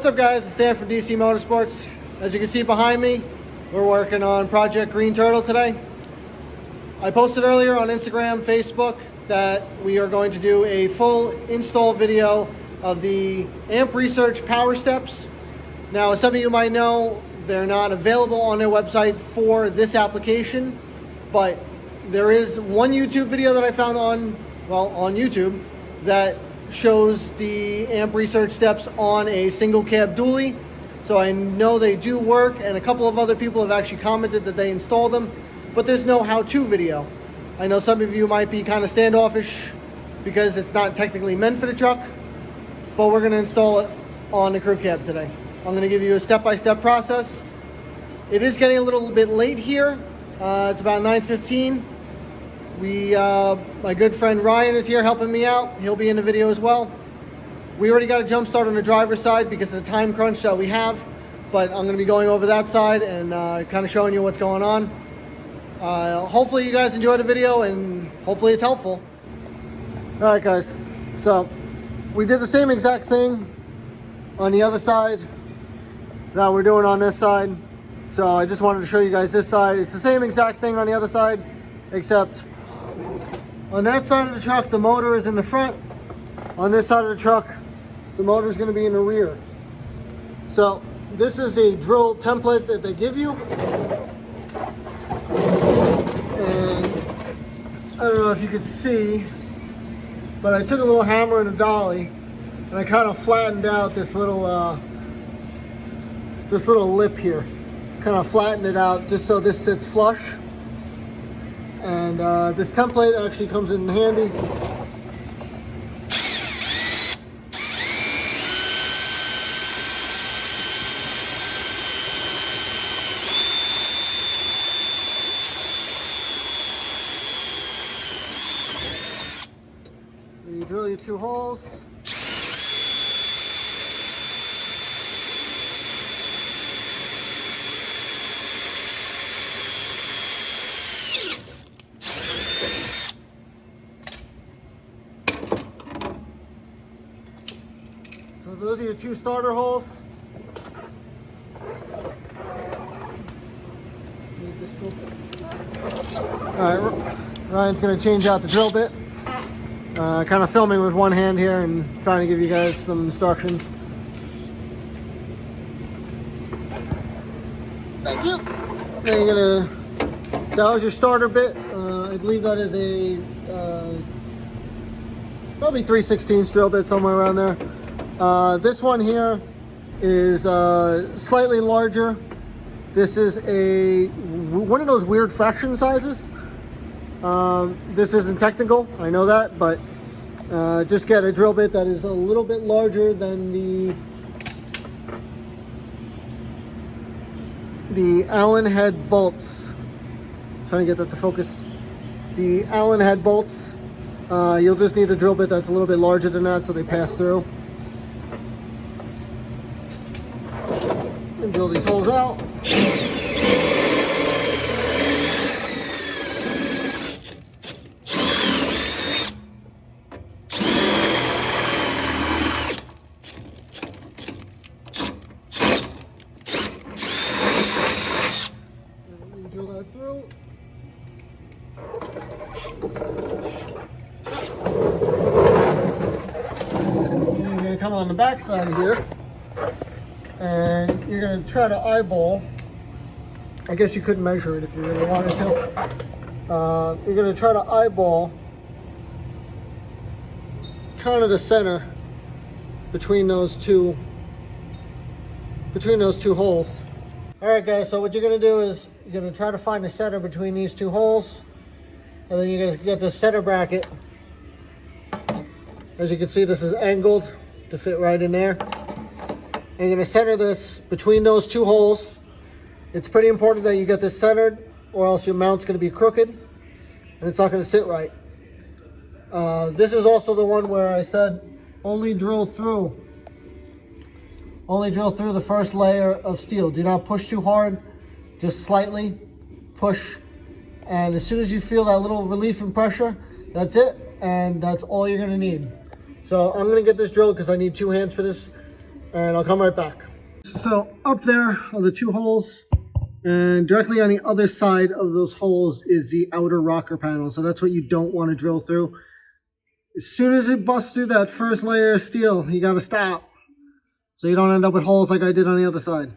What's up, guys? It's Dan from DC Motorsports. As you can see behind me, we're working on Project Green Turtle today. I posted earlier on Instagram, Facebook, that we are going to do a full install video of the Amp Research Power Steps. Now, as some of you might know, they're not available on their website for this application, but there is one YouTube video that I found on YouTube that shows the Amp Research steps on a single cab dually. So I know they do work, and a couple of other people have actually commented that they installed them, but there's no how-to video. I know some of you might be kind of standoffish because it's not technically meant for the truck, but we're going to install it on the crew cab today. I'm going to give you a step-by-step process. It is getting a little bit late here. It's about 9:15. My good friend Ryan is here helping me out. He'll be in the video as well. We already got a jump start on the driver's side because of the time crunch that we have, but I'm going to be going over that side and kind of showing you what's going on. Hopefully you guys enjoy the video and hopefully it's helpful. All right, guys. So we did the same exact thing on the other side that we're doing on this side. So I just wanted to show you guys this side. It's the same exact thing on the other side, except on that side of the truck, the motor is in the front. On this side of the truck, the motor is going to be in the rear. So this is a drill template that they give you. And I don't know if you could see, but I took a little hammer and a dolly and I kind of flattened out this little lip here. Kind of flattened it out just so this sits flush. And this template actually comes in handy. You drill your 2 holes. So those are your 2 starter holes. Alright, Ryan's going to change out the drill bit. Kind of filming with one hand here and trying to give you guys some instructions. Thank you. Then you're that was your starter bit. I believe that is a probably 3/16 drill bit, somewhere around there. This one here is slightly larger. This is one of those weird fraction sizes. This isn't technical, I know that, but just get a drill bit that is a little bit larger than the Allen head bolts. Trying to get that to focus. The Allen head bolts, you'll just need a drill bit that's a little bit larger than that so they pass through. And drill these holes out. Drill that through. And you're going to come on the back side here, and you're going to try to eyeball. I guess you could measure it if you really wanted to. You're going to try to eyeball kind of the center between those two holes. All right, guys, so what you're going to do is you're going to try to find the center between these 2 holes, and then you're going to get the center bracket. As you can see, this is angled to fit right in there. And you're going to center this between those 2 holes. It's pretty important that you get this centered, or else your mount's going to be crooked and it's not going to sit right. This is also the one where I said only drill through the first layer of steel. Do not push too hard, just slightly push, and as soon as you feel that little relief and pressure, that's it, and that's all you're going to need. So I'm going to get this drilled because I need 2 hands for this. and I'll come right back. So up there are the two holes, and directly on the other side of those holes is the outer rocker panel. So that's what you don't want to drill through. As soon as it busts through that first layer of steel, you got to stop, so you don't end up with holes like I did on the other side.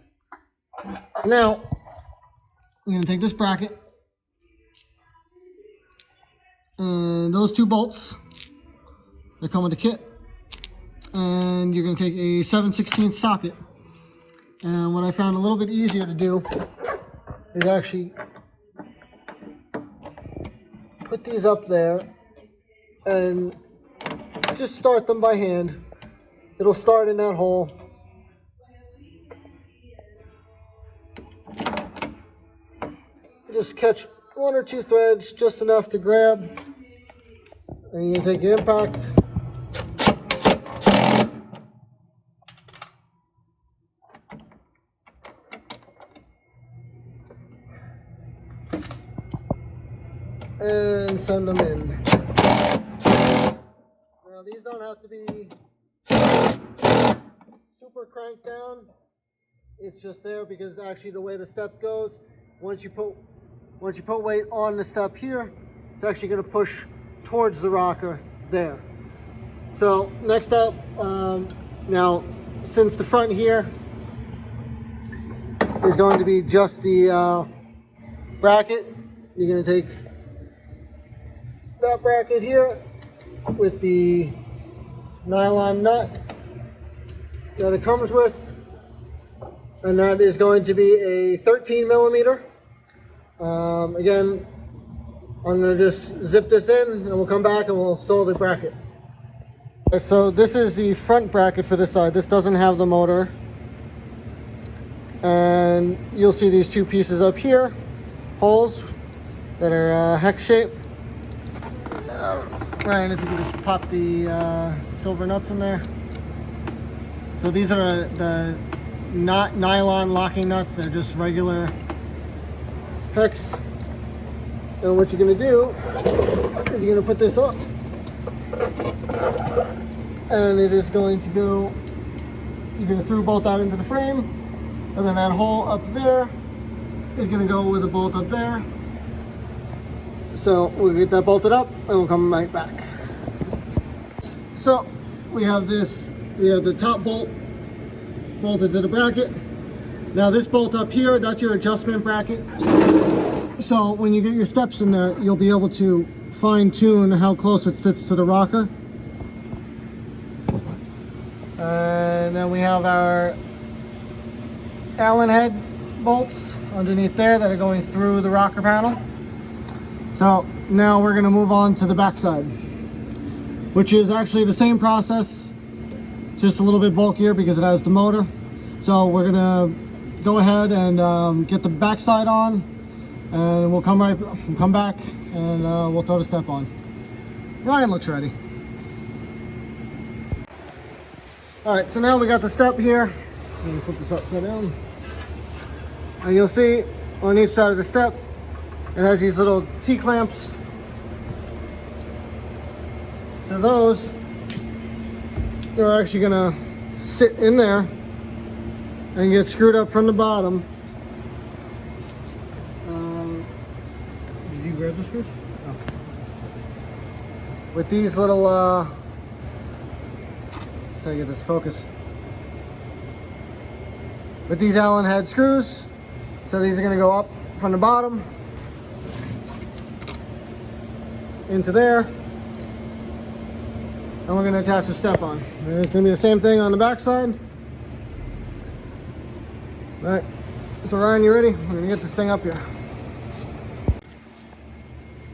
Now, I'm going to take this bracket, and those two bolts that come with the kit, and you're going to take a 7/16 socket. And what I found a little bit easier to do is actually put these up there and just start them by hand. It'll start in that hole. Just catch one or two threads, just enough to grab. And you can take your impact. And send them in. Now these don't have to be super cranked down. It's just there because actually the way the step goes, once you put weight on the step here, it's actually going to push towards the rocker there. So next up, now since the front here is going to be just the bracket, you're going to take that bracket here with the nylon nut that it comes with, and that is going to be a 13 millimeter. Again, I'm going to just zip this in and we'll come back and we'll install the bracket. So this is the front bracket for this side. This doesn't have the motor, and you'll see these two pieces up here, holes that are hex shaped. Ryan, if you could just pop the silver nuts in there. So these are the not nylon locking nuts. They're just regular hex. And what you're going to do is you're going to put this up. And it is going to go, you're going to throw a bolt out into the frame. And then that hole up there is going to go with a bolt up there. So we'll get that bolted up and we'll come right back. So we have this, the top bolt bolted to the bracket. Now this bolt up here, that's your adjustment bracket. So when you get your steps in there, you'll be able to fine tune how close it sits to the rocker. And then we have our Allen head bolts underneath there that are going through the rocker panel. So now we're going to move on to the backside, which is actually the same process, just a little bit bulkier because it has the motor. So we're going to go ahead and get the backside on, and we'll come back and we'll throw the step on. Ryan looks ready. All right, so now we got the step here. Let me flip this upside down. And you'll see on each side of the step, it has these little T-clamps. So those are actually gonna sit in there and get screwed up from the bottom. Did you grab the screws? Oh. With these little, gotta get this focus. With these Allen head screws. So these are gonna go up from the bottom into there, and we're going to attach the step on. And it's going to be the same thing on the back side. All right, so Ryan, you ready? We're going to get this thing up here.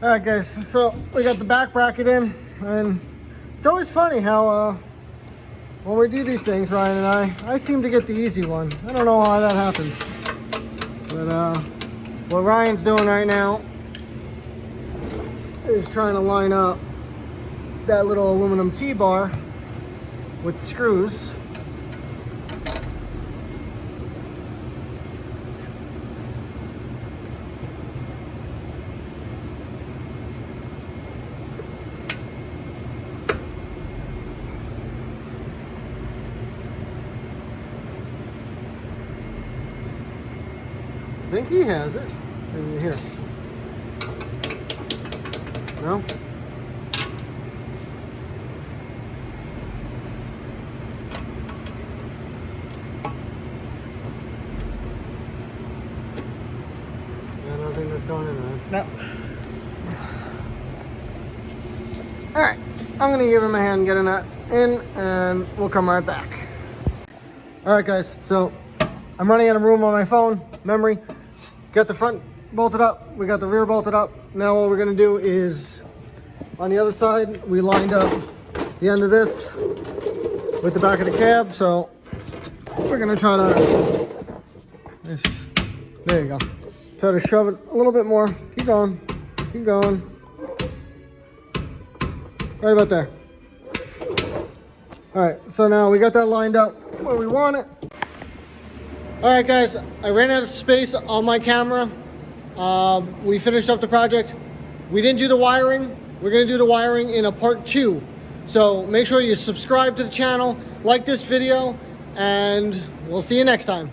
All right, guys, so we got the back bracket in, and it's always funny how when we do these things, Ryan and I seem to get the easy one. I don't know how that happens, but what Ryan's doing right now is trying to line up that little aluminum T-bar with the screws. think he has it. Here. No? I don't think that's going in there. No. Alright, I'm gonna give him a hand getting that in and we'll come right back. Alright guys, so I'm running out of room on my phone, memory. Got the front bolted up, we got the rear bolted up. Now what we're gonna do is, on the other side, we lined up the end of this with the back of the cab, so we're gonna try to, there you go. Try to shove it a little bit more. Keep going, keep going. Right about there. All right, so now we got that lined up where we want it. All right, guys, I ran out of space on my camera. We finished up the project. We didn't do the wiring. We're gonna do the wiring in a part 2. So make sure you subscribe to the channel, like this video, and we'll see you next time.